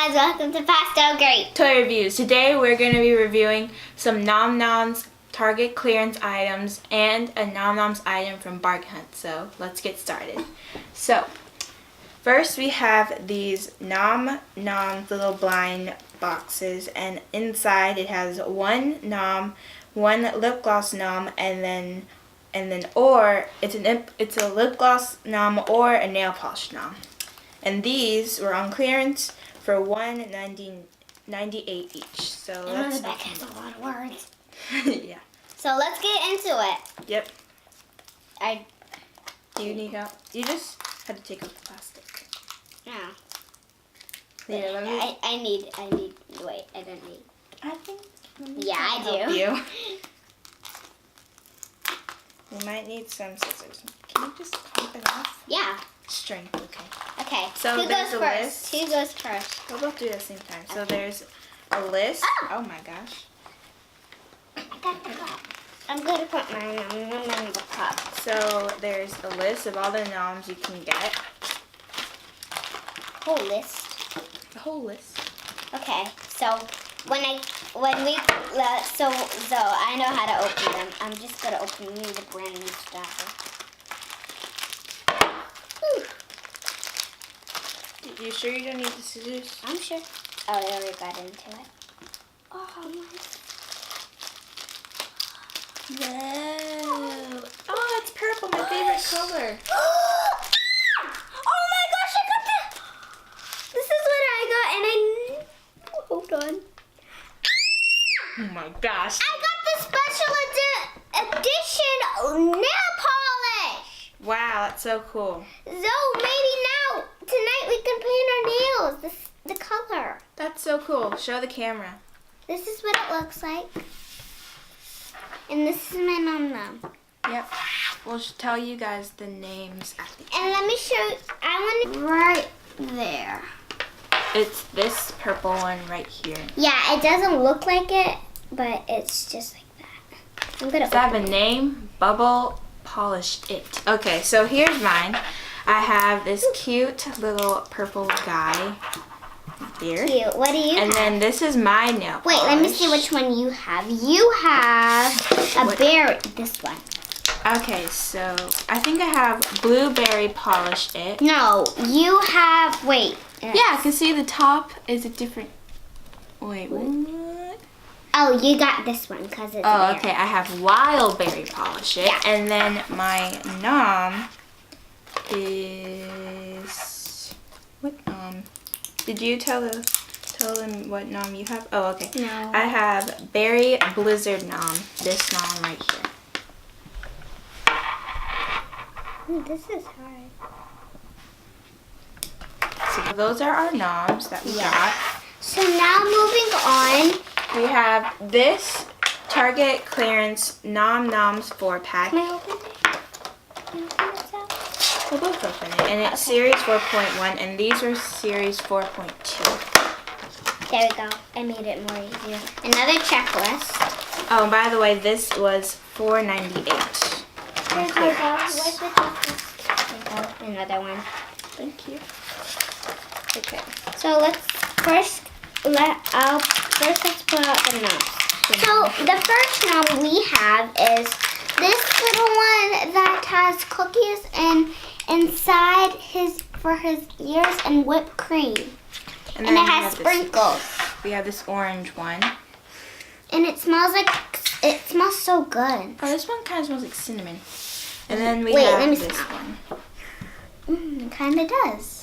guys, welcome to Pastel Grape Toy Reviews. Today we're going to be reviewing some Noms Target clearance items and a Noms item from Barginhunt. So let's get started. So first we have these Noms little blind boxes, and inside it has one Nom, one lip gloss Nom, and then or it's a lip gloss Nom or a nail polish Nom. And these were on clearance for $1.98 each. So the back has a lot of words. Yeah. So let's get into it. Yep. Do you need help? You just had to take out the plastic. Yeah. Yeah, let me... I need, wait, I don't need. I think... Yeah, I do. Help you. We might need some scissors. Can you just pop it off? Yeah. Strength, okay. Okay, so who there's goes a first? list. Who goes first? We'll both do it at the same time. So there's a list. Oh my gosh. I got the cup. I'm going to put mine in the cup. So there's a list of all the Noms you can get. Whole list. The whole list. Okay, so so I know how to open them. I'm just gonna open the brand new stuff. You sure you don't need the scissors? I'm sure. Oh, I already got into it. Oh my. Whoa. Oh, it's purple, my favorite color. Oh my gosh, I got this. This is what I got, and hold on. Oh my gosh. I got the special edition nail polish. Wow, that's so cool. So maybe now, tonight we can paint our nails, the color. That's so cool. Show the camera. This is what it looks like. And this is my Nom. Yep. We'll tell you guys the names at the end. And let me show you. I want it right there. It's this purple one right here. Yeah, it doesn't look like it, but it's just like that. I'm gonna. Does that have a name? Bubble Polished It. Okay, so here's mine. I have this cute little purple guy here. Cute. What do you And have? then this is my nail polish. Wait, let me see which one you have. You have a berry. This one. Okay, so I think I have Blueberry Polished It. No, you have. Wait. Yeah, I can see the top is a different. Wait, what? Oh, you got this one because it's. Oh, okay. I have Wildberry Polish It, Yeah. and then my Nom is what Nom? Did you tell them what Nom you have? Oh, okay. No. I have Berry Blizzard Nom. This Nom right here. This is hard. So those are our Noms that we got. So now moving on. We have this Target clearance Noms 4-pack. Can I open it? Can I open this out? We'll both open it. And it's series 4.1, and these are series 4.2. There we go. I made it more easier. Another checklist. Oh, and by the way, this was $4.98. Where's the checklist? There we go. Another one. Thank you. Okay. So let's first let's put out the Noms. So the first Nom we have is this little one that has cookies and inside for his ears and whipped cream. And it has sprinkles. We have this orange one. And it smells so good. Oh, this one kind of smells like cinnamon. And then we Wait, have let me this smell. one. It kind of does.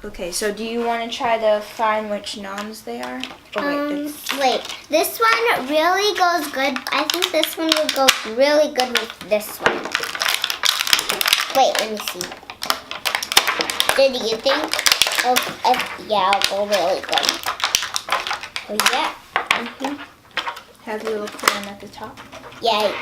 Okay, so do you want to try to find which Noms they are? Oh, Wait, this one really goes good. I think this one would go really good with this one. Wait, let me see. Do you think? Yeah, it'll go really good. Oh, yeah. Have the little coin at the top? Yeah. It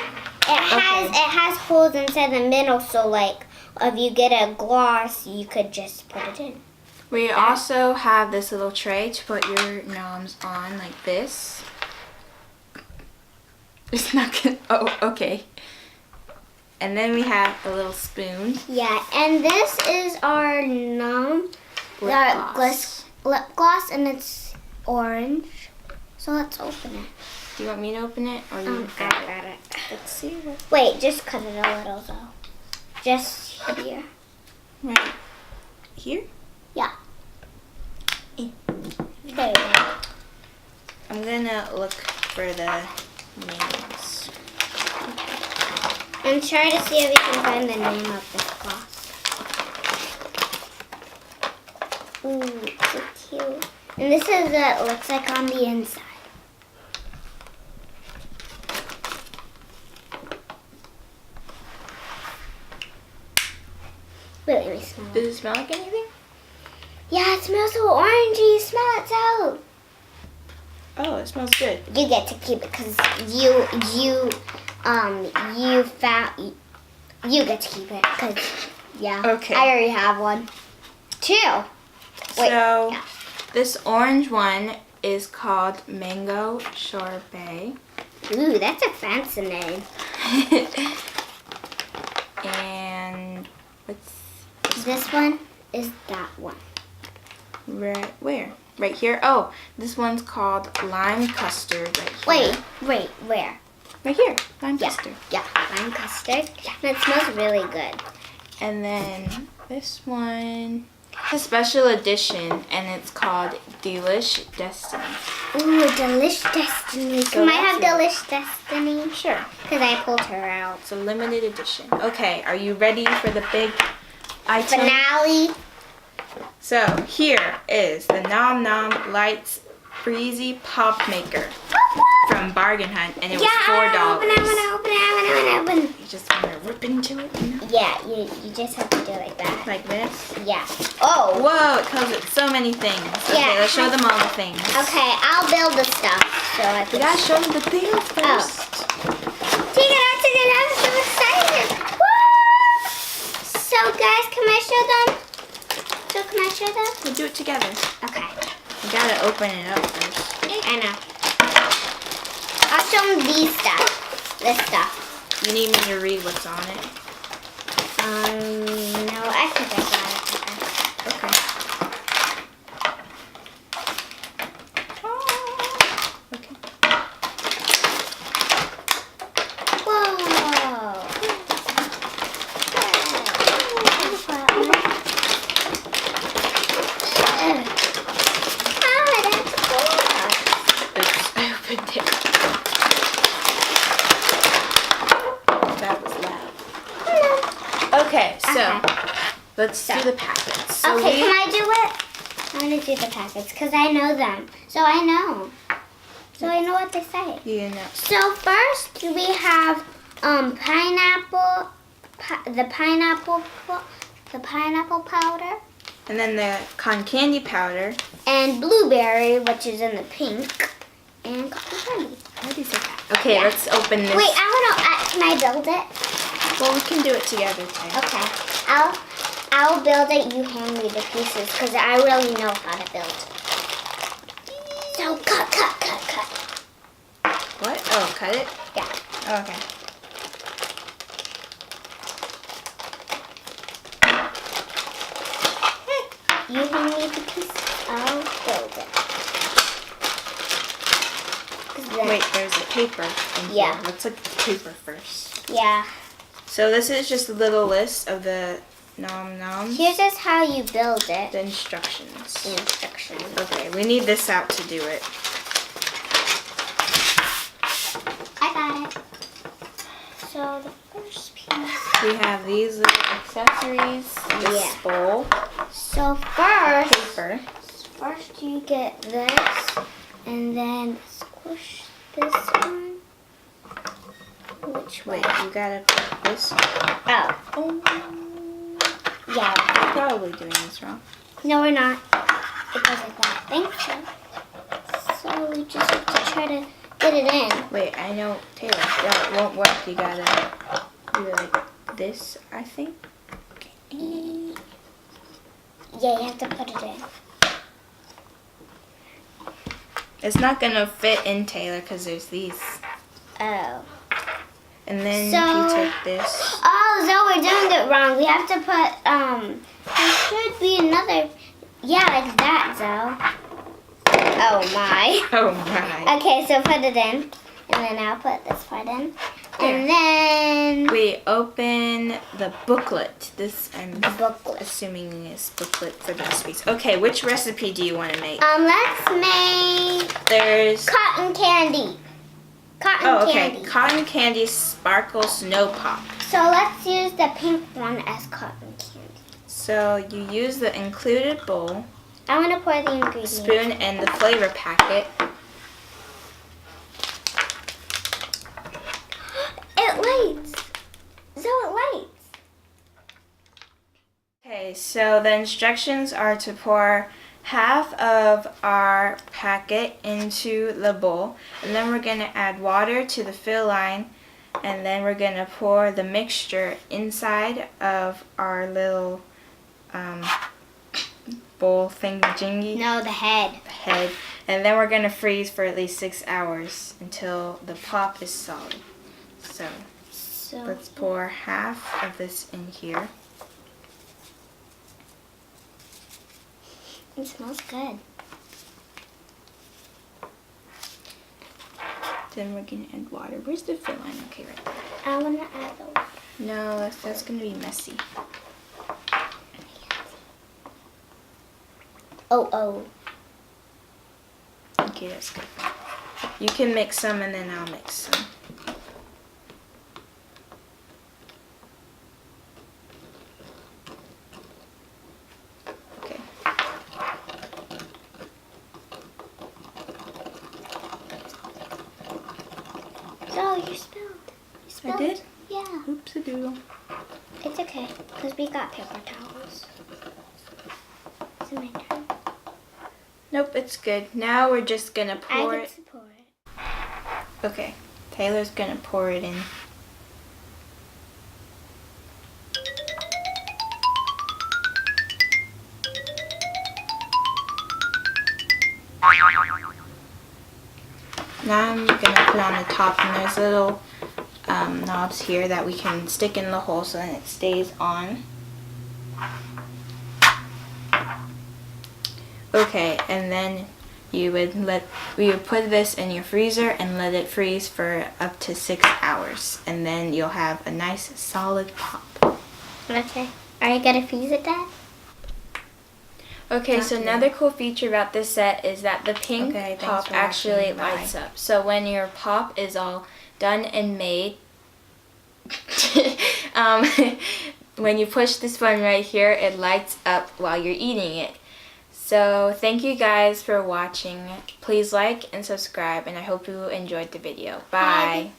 has holes inside the middle, so like if you get a gloss, you could just put it in. We also have this little tray to put your Noms on, like this. It's not gonna. Oh, okay. And then we have a little spoon. Yeah, and this is our Nom. Lip gloss. lip gloss and it's orange. So let's open it. Do you want me to open it or you I got it. Let's see what. Wait, just cut it a little though. Just here. Right here. Yeah. Eh. There you go. I'm gonna look for the names. And try to see if we can find the name of this gloss. Ooh, so cute. And this is what it looks like on the inside. Wait, let me smell it. Does it smell like anything? Yeah, it smells so orangey. Smell it so. Oh, it smells good. You get to keep it because you get to keep it because yeah. Okay. I already have one. 2. Wait, So yeah. this orange one is called Mango Sorbet. Ooh, that's a fancy name. And what's This one is that one. right where? Right here. Oh, this one's called Lime Custard. Right here. Wait, where? Right here. Lime Yeah, Custard. yeah, lime custard. And it smells really good. And then this one, it's a special edition, and it's called Delish Destiny. Ooh, Delish Destiny. So Can I have that's Delish Destiny? Sure. Because I pulled her out. It's a limited edition. Okay, are you ready for the big item? Finale. So here is the Nom Nom Lights Breezy Pop Maker from Barginhunt, and it was $4. I wanna open. You just want to rip into it, you know? Yeah, you just have to do it like that. Like this. Yeah. Oh. Whoa, it comes with so many things. Okay, Yeah. let's show them all the things. Okay, I'll build the stuff. So I We can. gotta show them the things first. Take it out, I'm so excited. Woo! So guys, can I show them? So can I show them? We'll do it together. Okay. We gotta open it up first. I know. I'll show them these stuff. This stuff. You need me to read what's on it. No, I think I got it. Okay. Okay. Whoa. Oh, that's cool. Oops, I opened it. That was loud. Okay, so let's do the packets. So Okay, can I do it? I'm gonna do the packets because I know them. So I know what they say. You know. So first we have pineapple, the pineapple powder, And then the cotton candy powder. and blueberry, which is in the pink, and cotton candy. I already said that. Okay, Yeah. let's open this. Wait, can I build it? Well, we can do it together, Tay. Okay, I'll build it. You hand me the pieces because I really know how to build. So cut. What? Oh, cut it? Yeah. Oh, okay. You hand me the pieces. I'll build it. 'Cause then- Wait, there's a paper in here. Yeah. Let's look at the paper first. Yeah. So this is just a little list of the Nom Noms. Here's just how you build it. The instructions. The instructions. Okay, we need this out to do it. I got it. So the first piece. We have these little accessories, this Yeah. bowl, So first paper. you get this, and then squish this one. Which way? Wait, you gotta put this. Oh. Oh, Yeah. we're probably doing this wrong. No, we're not. It goes like that. I think so. So we just have to try to get it in. Wait, I know, Taylor, that won't work. You gotta do it like this, I think. Okay. Yeah, you have to put it in. It's not gonna fit in, Taylor, because there's these. Oh. And then So- you take this. Oh, so we're doing it wrong. We have to put, there should be another, Yeah, like that, Zoe. Oh my. Oh my. Okay, so put it in. And then I'll put this part in. And then we open the booklet. This I'm booklet. assuming is booklet for the recipes. Okay, which recipe do you want to make? Let's make There's cotton candy. Cotton candy. Cotton candy sparkle snow pop. So let's use the pink one as cotton candy. So you use the included bowl, I want to pour the ingredients. spoon, and the flavor packet. It lights. So it lights. Okay, so the instructions are to pour half of our packet into the bowl, and then we're going to add water to the fill line, and then we're going to pour the mixture inside of our little bowl thingy-jingy. No, the head. Head. And then we're going to freeze for at least 6 hours until the pop is solid. So let's pour half of this in here. It smells good. Then we're going to add water. Where's the fill line? Okay, right there. I want to add the water. No, that's going to be messy. Oh. Okay, that's good. You can mix some and then I'll mix some. Okay. Oh, you spilled. I did? Yeah. Oops-a-doodle. It's okay, because we got paper towels. Is it my turn? Nope, it's good. Now we're just going to pour I it. can pour it. Okay, Taylor's going to pour it in. Now I'm going to put on the top, and there's little knobs here that we can stick in the hole so that it stays on. Okay, and then we would put this in your freezer and let it freeze for up to 6 hours, and then you'll have a nice solid pop. Okay. Are you going to freeze it, Dad? Okay, so another cool feature about this set is that the pink pop actually lights up. So when your pop is all done and made, when you push this button right here, it lights up while you're eating it. So thank you guys for watching. Please like and subscribe, and I hope you enjoyed the video. Bye.